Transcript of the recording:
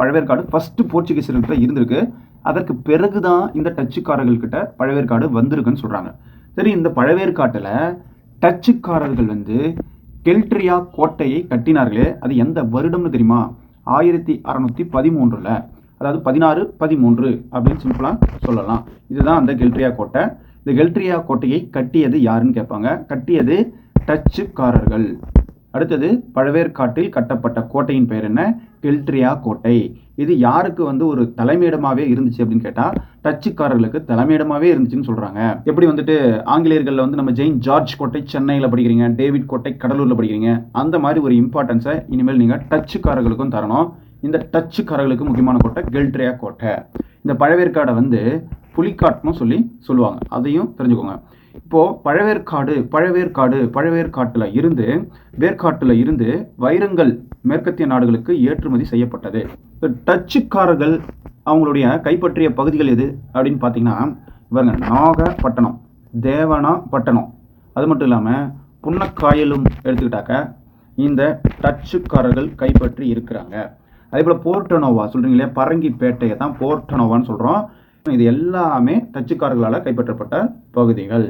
Pazhaverkadu first போர்ச்சுகீசியர்கிட்ட இருந்திருக்கு. அதற்கு பிறகு தான் இந்த டச்சுக்காரர்கள்கிட்ட பழவேற்காடு வந்திருக்குன்னு சொல்கிறாங்க. சரி, இந்த பழவேற்காட்டில் டச்சுக்காரர்கள் வந்து கெல்ட்ரியா கோட்டையை கட்டினார்களே, அது எந்த வருடம்னு தெரியுமா? 1613, அதாவது 1613 அப்படின்னு சிம்பிளாக சொல்லலாம். இதுதான் அந்த கெல்ட்ரியா கோட்டை. இந்த கெல்ட்ரியா கோட்டையை கட்டியது யாருன்னு கேட்பாங்க. கட்டியது டச்சுக்காரர்கள். அடுத்தது, பழவேற்காட்டில் கட்டப்பட்ட கோட்டையின் பெயர் என்ன? கெல்ட்ரியா கோட்டை. இது யாருக்கு வந்து ஒரு தலைமையிடமாகவே இருந்துச்சு அப்படின்னு கேட்டால் டச்சுக்காரர்களுக்கு தலைமையிடமாகவே இருந்துச்சுன்னு சொல்கிறாங்க. எப்படி வந்துட்டு ஆங்கிலேயர்களில் வந்து நம்ம ஜெயின் ஜார்ஜ் கோட்டை சென்னையில் படிக்கிறீங்க, டேவிட் கோட்டை கடலூரில் படிக்கிறீங்க, அந்த மாதிரி ஒரு இம்பார்ட்டன்ஸை இனிமேல் நீங்கள் டச்சுக்காரர்களுக்கும் தரணும். இந்த டச்சுக்காரர்களுக்கு முக்கியமான கோட்டை கெல்ட்ரியா கோட்டை. இந்த பழவேற்காடை வந்து புலிக்காட்டுன்னு சொல்லுவாங்க. அதையும் தெரிஞ்சுக்கோங்க. இப்போது வேர்க்காட்டில் இருந்து வைரங்கள் மேற்கத்திய நாடுகளுக்கு ஏற்றுமதி செய்யப்பட்டது. டச்சுக்காரர்கள் அவங்களுடைய கைப்பற்றிய பகுதிகள் எது அப்படின்னு பார்த்தீங்கன்னா, இவங்க நாகப்பட்டினம், தேவனாப்பட்டினம், அது மட்டும் இல்லாமல் புன்னக்காயலும் எடுத்துக்கிட்டாக்க இந்த டச்சுக்காரர்கள் கைப்பற்றி இருக்கிறாங்க. அதே போல் போர்ட்டனோவா சொல்கிறீங்களே, பரங்கிப்பேட்டையை தான் போர்ட்டனோவான்னு சொல்கிறோம். இது எல்லாமே டச்சுக்காரர்களால் கைப்பற்றப்பட்ட பகுதிகள்.